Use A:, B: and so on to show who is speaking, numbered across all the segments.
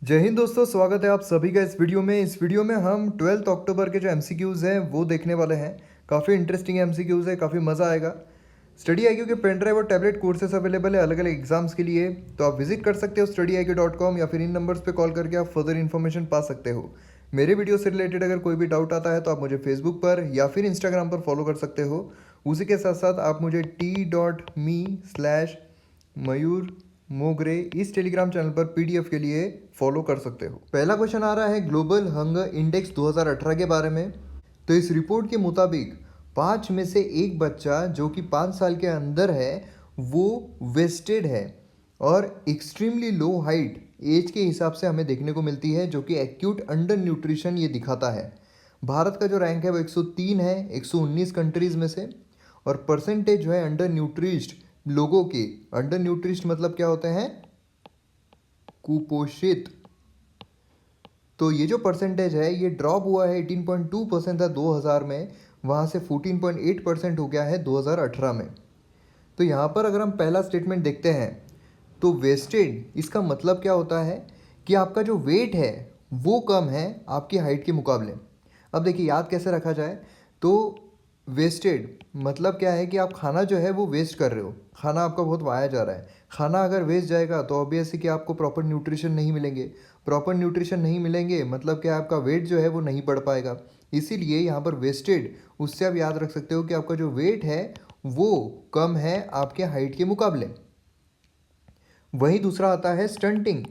A: जय हिंद दोस्तों, स्वागत है आप सभी का इस वीडियो में। हम 12 अक्टूबर के जो एमसीक्यूज़ हैं वो देखने वाले हैं। काफ़ी इंटरेस्टिंग एमसीक्यूज़ है, काफ़ी मज़ा आएगा। स्टडी आई क्यू के पेन ड्राइव और टैबलेट कोर्सेस अवेलेबल है अलग अलग एग्जाम्स के लिए, तो आप विजिट कर सकते हो studyIQ.com या फिर इन नंबर्स पे कॉल करके आप फर्दर इन्फॉर्मेशन पा सकते हो। मेरे वीडियो से रिलेटेड अगर कोई भी डाउट आता है तो आप मुझे फेसबुक पर या फिर इंस्टाग्राम पर फॉलो कर सकते हो। उसी के साथ साथ आप मुझे t.me/मयूर मोगरे इस टेलीग्राम चैनल पर पीडीएफ के लिए फॉलो कर सकते हो। पहला क्वेश्चन आ रहा है ग्लोबल हंगर इंडेक्स 2018 के बारे में। तो इस रिपोर्ट के मुताबिक 5 में से एक बच्चा जो कि 5 साल के अंदर है वो वेस्टेड है और एक्सट्रीमली लो हाइट एज के हिसाब से हमें देखने को मिलती है, जो कि एक्यूट अंडर न्यूट्रिशन ये दिखाता है। भारत का जो रैंक है वो 103 है 119 कंट्रीज़ में से। और परसेंटेज जो है अंडर न्यूट्रिश्ड लोगों के, अंडर न्यूट्रिश्ड मतलब क्या होते हैं, कुपोषित। तो ये जो परसेंटेज है ये ड्रॉप हुआ है, 18.2% था 2000 में, वहाँ से 14.8% हो गया है 2018 में। तो यहाँ पर अगर हम पहला स्टेटमेंट देखते हैं तो वेस्टेड, इसका मतलब क्या होता है कि आपका जो वेट है वो कम है आपकी हाइट के मुकाबले। अब देखिए याद कैसे रखा जाए, तो वेस्टेड मतलब क्या है कि आप खाना जो है वो वेस्ट कर रहे हो, खाना आपका बहुत वाया जा रहा है। खाना अगर वेस्ट जाएगा तो ऑब्वियसली कि आपको प्रॉपर न्यूट्रिशन नहीं मिलेंगे, प्रॉपर न्यूट्रिशन नहीं मिलेंगे मतलब कि आपका वेट जो है वो नहीं बढ़ पाएगा। इसीलिए यहाँ पर वेस्टेड, उससे आप याद रख सकते हो कि आपका जो वेट है वो कम है आपके हाइट के मुकाबले। वहीं दूसरा आता है स्टंटिंग।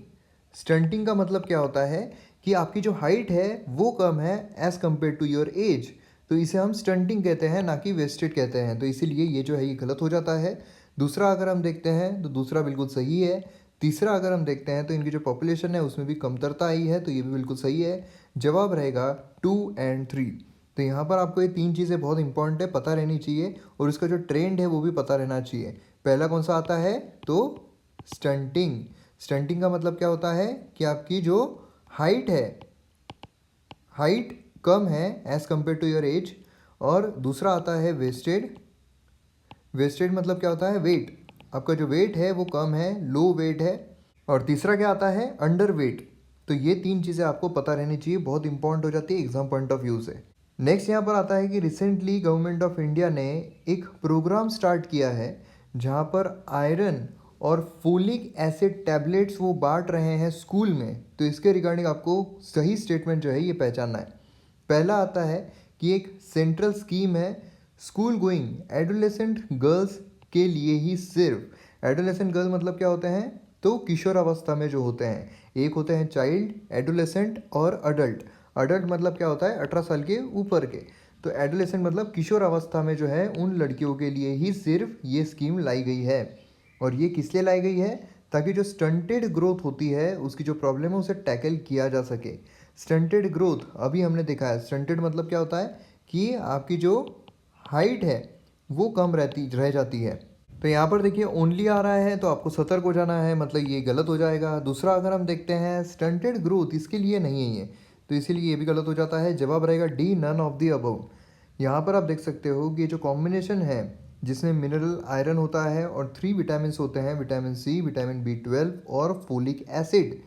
A: स्टंटिंग का मतलब क्या होता है कि आपकी जो हाइट है वो कम है as compare to your age, तो इसे हम स्टंटिंग कहते हैं, ना कि वेस्टेड कहते हैं। तो इसीलिए ये जो है ये गलत हो जाता है। दूसरा अगर हम देखते हैं तो दूसरा बिल्कुल सही है। तीसरा अगर हम देखते हैं तो इनकी जो पॉपुलेशन है उसमें भी कमतरता आई है, तो ये भी बिल्कुल सही है। जवाब रहेगा 2 और 3। तो यहाँ पर आपको ये तीन चीज़ें बहुत इंपॉर्टेंट है, पता रहनी चाहिए, और इसका जो ट्रेंड है वो भी पता रहना चाहिए। पहला कौन सा आता है, तो स्टंटिंग। स्टंटिंग का मतलब क्या होता है कि आपकी जो हाइट है, हाइट कम है as compare to your age. और दूसरा आता है वेस्टेड। वेस्टेड मतलब क्या होता है, वेट, आपका जो वेट है वो कम है, लो वेट है। और तीसरा क्या आता है, अंडर वेट। तो ये तीन चीज़ें आपको पता रहनी चाहिए, बहुत इंपॉर्टेंट हो जाती है एग्जाम पॉइंट ऑफ व्यू से। नेक्स्ट यहाँ पर आता है कि रिसेंटली गवर्नमेंट ऑफ इंडिया ने एक प्रोग्राम स्टार्ट किया है जहाँ पर आयरन और फोलिक एसिड टैबलेट्स वो बांट रहे हैं स्कूल में। तो इसके रिगार्डिंग आपको सही स्टेटमेंट जो है ये पहचानना है। पहला आता है कि एक सेंट्रल स्कीम है स्कूल गोइंग एडोलेसेंट गर्ल्स के लिए ही सिर्फ। एडोलेसेंट गर्ल्स मतलब क्या होते हैं, तो किशोर अवस्था में जो होते हैं, एक होते हैं चाइल्ड, एडोलेसेंट और अडल्ट। अडल्ट मतलब क्या होता है, 18 साल के ऊपर के। तो एडोलेसेंट मतलब किशोर अवस्था में जो है उन लड़कियों के लिए ही सिर्फ ये स्कीम लाई गई है। और ये किस लिए लाई गई है, ताकि जो स्टंटेड ग्रोथ होती है उसकी जो प्रॉब्लम है उसे टैकल किया जा सके। स्टंटेड ग्रोथ अभी हमने देखा है, स्टंटेड मतलब क्या होता है कि आपकी जो हाइट है वो कम रह जाती है। तो यहाँ पर देखिए ओनली आ रहा है, तो आपको सतर्क हो जाना है, मतलब ये गलत हो जाएगा। दूसरा अगर हम देखते हैं स्टंटेड ग्रोथ, इसके लिए नहीं है ये, तो इसीलिए ये भी गलत हो जाता है। जवाब रहेगा D, none of the above. यहाँ पर आप देख सकते हो कि ये जो कॉम्बिनेशन है जिसमें मिनरल आयरन होता है और 3 विटामिन होते हैं, विटामिन सी, विटामिन B12 और फोलिक एसिड।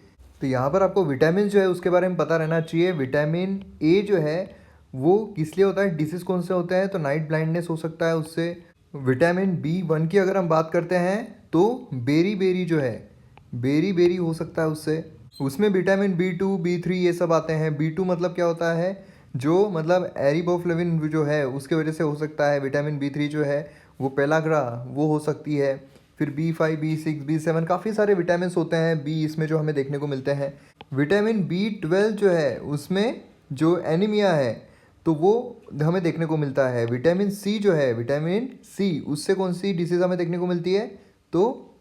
A: तो यहाँ पर आपको विटामिन जो है उसके बारे में पता रहना चाहिए। विटामिन ए जो है वो किस लिए होता है, डिसीज़ कौन से होते हैं, तो नाइट ब्लाइंडनेस हो सकता है उससे। विटामिन B1 की अगर हम बात करते हैं तो बेरी बेरी जो है, बेरी बेरी हो सकता है उससे। उसमें विटामिन B2 B3 ये सब आते हैं। B2 मतलब क्या होता है, जो मतलब एरिबोफ्लेविन जो है उसके वजह से हो सकता है। विटामिन B3 जो है वो पेलाग्रा वो हो सकती है। फिर B5 B6 B7 काफ़ी सारे विटामिन होते हैं बी इसमें जो हमें देखने को मिलते हैं। विटामिन B12 जो है उसमें जो एनीमिया है तो वो हमें देखने को मिलता है। विटामिन सी जो है, विटामिन सी, उससे कौन सी डिसीज़ हमें देखने को मिलती है, तो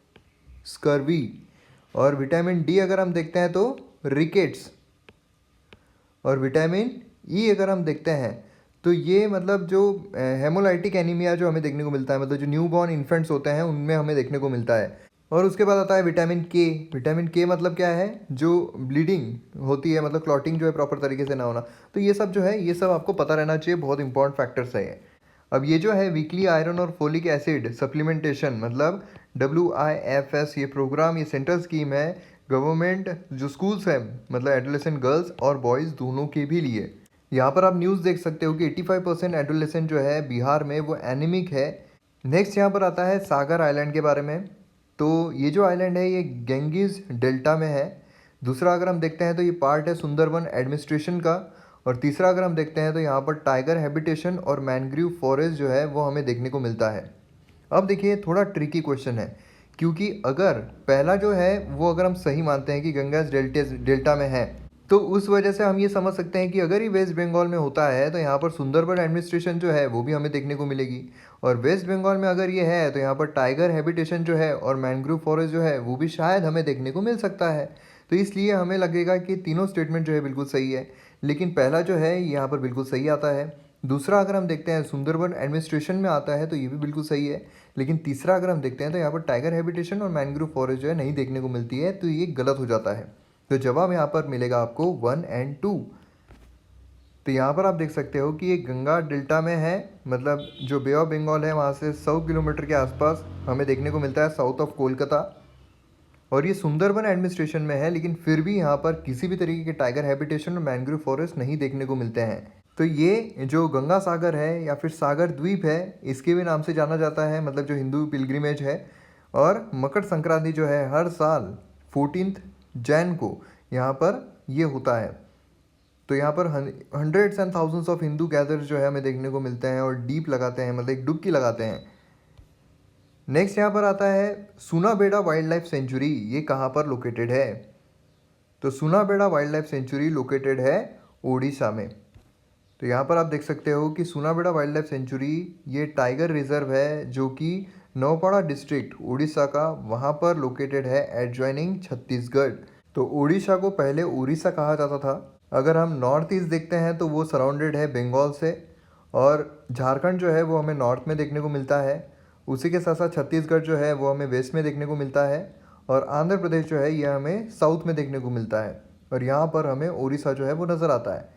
A: स्कर्वी। और विटामिन डी अगर हम देखते हैं तो रिकेट्स। और विटामिन ई अगर हम देखते हैं तो ये मतलब जो हेमोलाइटिक एनीमिया जो हमें देखने को मिलता है, मतलब जो न्यू बॉर्न इन्फेंट्स होते हैं उनमें हमें देखने को मिलता है। और उसके बाद आता है विटामिन के। विटामिन के मतलब क्या है, जो ब्लीडिंग होती है, मतलब क्लॉटिंग जो है प्रॉपर तरीके से ना होना। तो ये सब जो है ये सब आपको पता रहना चाहिए, बहुत इंपॉर्टेंट फैक्टर्स है ये। अब ये जो है वीकली आयरन और फोलिक एसिड सप्लीमेंटेशन मतलब WIFS, ये प्रोग्राम, ये सेंट्रल स्कीम है गवर्नमेंट जो स्कूल्स हैं मतलब एडोलेसेंट गर्ल्स और बॉयज़ दोनों के भी लिए। यहाँ पर आप न्यूज़ देख सकते हो कि 85% एडोलेसेंट जो है बिहार में वो एनीमिक है। नेक्स्ट यहाँ पर आता है सागर आइलैंड के बारे में। तो ये जो आइलैंड है ये गैंगेस डेल्टा में है। दूसरा अगर हम देखते हैं तो ये पार्ट है सुंदरबन एडमिनिस्ट्रेशन का। और तीसरा अगर हम देखते हैं तो यहाँ पर टाइगर हैबिटेशन और मैनग्रीव फॉरेस्ट जो है वो हमें देखने को मिलता है। अब देखिए थोड़ा ट्रिकी क्वेश्चन है, क्योंकि अगर पहला जो है वो अगर हम सही मानते हैं कि गंगा डेल्टा में है, तो उस वजह से हम ये समझ सकते हैं कि अगर ये वेस्ट बंगाल में होता है तो यहाँ पर सुंदरबन एडमिनिस्ट्रेशन जो है वो भी हमें देखने को मिलेगी। और वेस्ट बंगाल में अगर ये है तो यहाँ पर टाइगर हैबिटेशन जो है और मैनग्रोव फॉरेस्ट जो है वो भी शायद हमें देखने को मिल सकता है। तो इसलिए हमें लगेगा कि तीनों स्टेटमेंट जो है बिल्कुल सही है, लेकिन पहला जो है यहाँ पर बिल्कुल सही आता है। दूसरा अगर हम देखते हैं सुंदरबन एडमिनिस्ट्रेशन में आता है तो ये भी बिल्कुल सही है, लेकिन तीसरा अगर हम देखते हैं तो यहाँ पर टाइगर हैबिटेशन और मैनग्रोव फॉरेस्ट जो है नहीं देखने को मिलती है, तो ये गलत हो जाता है। तो जवाब यहाँ पर मिलेगा आपको 1 और 2। तो यहाँ पर आप देख सकते हो कि ये गंगा डेल्टा में है, मतलब जो बे ऑफ बंगाल है वहाँ से 100 किलोमीटर के आसपास हमें देखने को मिलता है साउथ ऑफ कोलकाता। और ये सुंदरबन एडमिनिस्ट्रेशन में है, लेकिन फिर भी यहाँ पर किसी भी तरीके के टाइगर हैबिटेशन और मैनग्रोव फॉरेस्ट नहीं देखने को मिलते हैं। तो ये जो गंगा सागर है या फिर सागर द्वीप है, इसके भी नाम से जाना जाता है, मतलब जो हिंदू पिलग्रिमेज है। और मकर संक्रांति जो है हर साल 14 जैन को यहाँ पर ये होता है। तो यहाँ पर hundreds and thousands of Hindu gathers जो है हमें देखने को मिलते हैं और डीप लगाते हैं, मतलब एक डुबकी लगाते हैं। नेक्स्ट यहाँ पर आता है सुनाबेड़ा वाइल्ड लाइफ सेंचुरी, ये कहाँ पर लोकेटेड है? तो Sunabeda wild life sanctuary located है ओडिशा में। तो यहाँ पर आप देख सकते हो कि सुनाबेड़ा वाइल्ड लाइफ सेंचुरी ये टाइगर रिजर्व है जो कि नौपाड़ा डिस्ट्रिक्ट उड़ीसा का वहाँ पर लोकेटेड है एडजॉइनिंग छत्तीसगढ़। तो उड़ीसा को पहले उड़ीसा कहा जाता था। अगर हम नॉर्थ ईस्ट देखते हैं तो वो सराउंडेड है बंगाल से, और झारखंड जो है वो हमें नॉर्थ में देखने को मिलता है। उसी के साथ साथ छत्तीसगढ़ जो है वो हमें वेस्ट में देखने को मिलता है, और आंध्र प्रदेश जो है ये हमें साउथ में देखने को मिलता है। और यहाँ पर हमें उड़ीसा जो है वो नज़र आता है,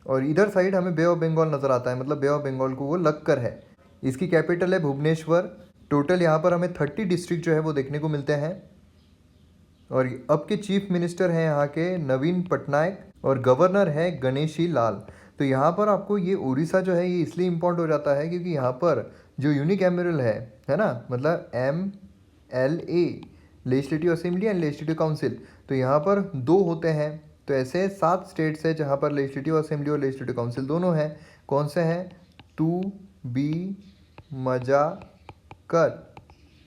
A: और इधर साइड हमें बे ऑफ बंगाल नज़र आता है, मतलब बे ऑफ बंगाल को वो लग कर है। इसकी कैपिटल है भुवनेश्वर। टोटल यहाँ पर हमें 30 डिस्ट्रिक्ट जो है वो देखने को मिलते हैं। और अब के चीफ मिनिस्टर हैं यहाँ के नवीन पटनायक, और गवर्नर है गणेशी लाल। तो यहाँ पर आपको ये उड़ीसा जो है ये इसलिए इम्पोर्टेंट हो जाता है क्योंकि यहाँ पर जो यूनिकैमरल है ना, मतलब MLA legislative assembly and legislative council, तो यहाँ पर 2 होते हैं। तो ऐसे 7 स्टेट्स हैं जहाँ पर लेजिस्लेटिव असेंबली और लेजिस्लेटिव काउंसिल दोनों हैं। कौन से हैं? तू बी मजा कर,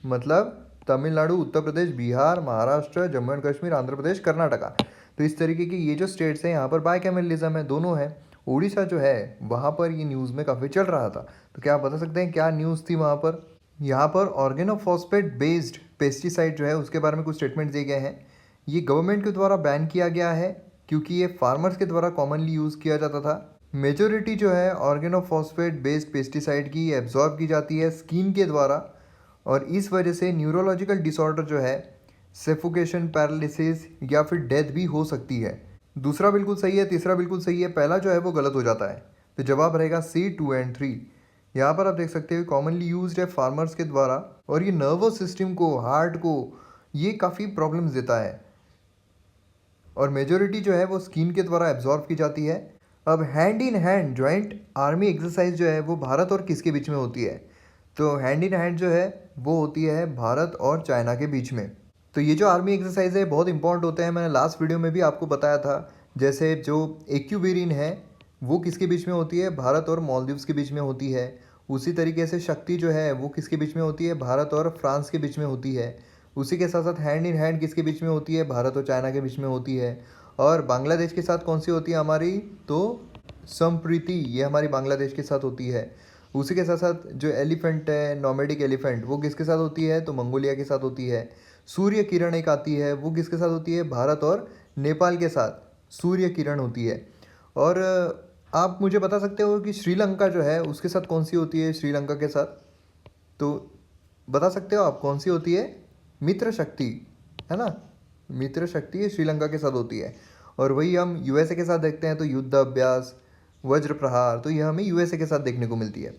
A: मतलब तमिलनाडु, उत्तर प्रदेश, बिहार, महाराष्ट्र, जम्मू एंड कश्मीर, आंध्र प्रदेश, कर्नाटका। तो इस तरीके की ये जो स्टेट्स हैं यहाँ पर बाइकैमरलिज्म है, दोनों है। उड़ीसा जो है वहाँ पर ये न्यूज़ में काफ़ी चल रहा था। तो क्या आप बता सकते हैं क्या न्यूज़ थी वहाँ पर? यहाँ पर ऑर्गेनोफॉस्फेट बेस्ड पेस्टिसाइड जो है उसके बारे में कुछ स्टेटमेंट दिए गए हैं। ये गवर्नमेंट के द्वारा बैन किया गया है क्योंकि ये फार्मर्स के द्वारा कॉमनली यूज़ किया जाता था। मेजोरिटी जो है ऑर्गेनोफॉस्फेट बेस्ड पेस्टिसाइड की एब्जॉर्ब की जाती है स्किन के द्वारा, और इस वजह से न्यूरोलॉजिकल डिसऑर्डर जो है सफोकेशन, पैरालिसिस या फिर डेथ भी हो सकती है। दूसरा बिल्कुल सही है, तीसरा बिल्कुल सही है, पहला जो है वो गलत हो जाता है। तो जवाब रहेगा C 2 और 3। यहाँ पर आप देख सकते हो कॉमनली यूज्ड है फार्मर्स के द्वारा, और ये नर्वस सिस्टम को, हार्ट को ये काफ़ी प्रॉब्लम्स देता है, और मेजोरिटी जो है वो स्किन के द्वारा एब्जॉर्ब की जाती है। अब hand in hand joint army exercise जो है वो भारत और किसके बीच में होती है? तो हैंड इन हैंड जो है वो होती है भारत और चाइना के बीच में। तो ये जो आर्मी एक्सरसाइज है बहुत इंपॉर्टेंट होते हैं, मैंने लास्ट वीडियो में भी आपको बताया था। जैसे जो एक्यूबेरिन है वो किसके बीच में होती है? भारत और मालदीव्स के बीच में होती है। उसी तरीके से शक्ति जो है वो किसके बीच में होती है? भारत और फ्रांस के बीच में होती है। उसी के साथ साथ हैंड इन हैंड किसके बीच में होती है? भारत और चाइना के बीच में होती है। और बांग्लादेश के साथ कौन सी होती है हमारी? तो संप्रीति, ये हमारी बांग्लादेश के साथ होती है। उसी के साथ साथ जो एलिफेंट है, नोमैडिक एलिफेंट, वो किसके साथ होती है? तो मंगोलिया के साथ होती है। सूर्य किरण एक आती है, वो किसके साथ होती है? भारत और नेपाल के साथ सूर्य किरण होती है। और आप मुझे बता सकते हो कि श्रीलंका जो है उसके साथ कौन सी होती है? श्रीलंका के साथ तो बता सकते हो आप कौन सी होती है? मित्र शक्ति, है ना, मित्र शक्ति श्रीलंका के साथ होती है। और वही हम USA के साथ देखते हैं तो युद्ध अभ्यास, वज्र प्रहार, तो यह हमें USA के साथ देखने को मिलती है।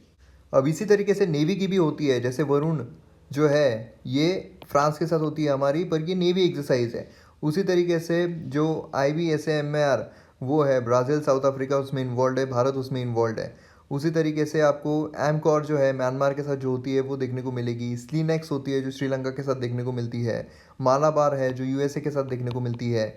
A: अब इसी तरीके से नेवी की भी होती है, जैसे वरुण जो है ये फ्रांस के साथ होती है हमारी, पर ये नेवी एक्सरसाइज है। उसी तरीके से जो IBSAMAR वो है ब्राज़ील साउथ अफ्रीका उसमें इन्वॉल्व है, भारत उसमें इन्वॉल्व है। उसी तरीके से आपको एमकॉर जो है म्यांमार के साथ जो होती है वो देखने को मिलेगी। स्लीनेक्स होती है जो श्रीलंका के साथ देखने को मिलती है। मालाबार है जो USA के साथ देखने को मिलती है।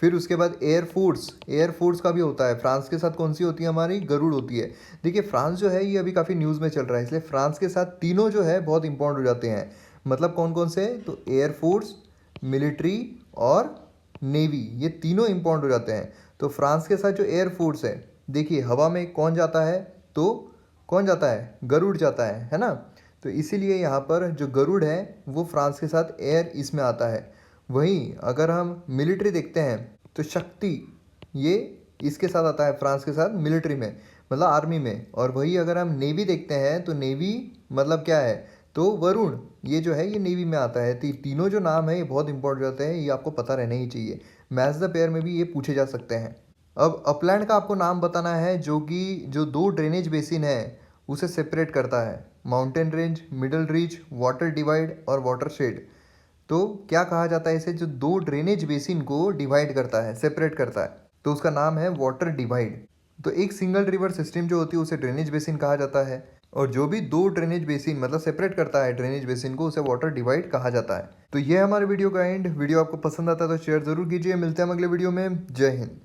A: फिर उसके बाद एयरफोर्स का भी होता है। फ्रांस के साथ कौन सी होती है हमारी? गरुड़ होती है। देखिए फ्रांस जो है ये अभी काफ़ी न्यूज़ में चल रहा है, इसलिए फ्रांस के साथ तीनों जो है बहुत इंपॉर्टेंट हो जाते हैं। मतलब कौन कौन से? तो एयरफोर्स, मिलिट्री और नेवी, ये तीनों इंपॉर्टेंट हो जाते हैं। तो फ्रांस के साथ जो एयरफोर्स है, देखिए हवा में कौन जाता है? तो कौन जाता है? गरुड़ जाता है ना। तो इसीलिए यहाँ पर जो गरुड़ है वो फ्रांस के साथ एयर इसमें आता है। वहीं अगर हम मिलिट्री देखते हैं तो शक्ति, ये इसके साथ आता है फ्रांस के साथ मिलिट्री में, मतलब आर्मी में। और वही अगर हम नेवी देखते हैं तो नेवी मतलब क्या है? तो वरुण, ये जो है ये नेवी में आता है। तो तीनों जो नाम है ये बहुत इंपॉर्टेंट होते हैं, ये आपको पता रहना ही चाहिए। मैच द पेयर में भी ये पूछे जा सकते हैं। अब अपलैंड का आपको नाम बताना है जो कि जो दो ड्रेनेज बेसिन है उसे सेपरेट करता है। Mountain range, middle reach, water divide और वाटर शेड। तो क्या कहा जाता है इसे? जो दो ड्रेनेज बेसिन को डिवाइड करता है, सेपरेट करता है, तो उसका नाम है वाटर डिवाइड। तो एक सिंगल रिवर सिस्टम जो होती है उसे ड्रेनेज बेसिन कहा जाता है, और जो भी दो ड्रेनेज बेसिन मतलब सेपरेट करता है ड्रेनेज बेसिन को, उसे वाटर डिवाइड कहा जाता है। तो ये हमारे वीडियो का एंड। वीडियो आपको पसंद आता है तो शेयर जरूर कीजिए। मिलते हैं हम अगले वीडियो में। जय हिंद।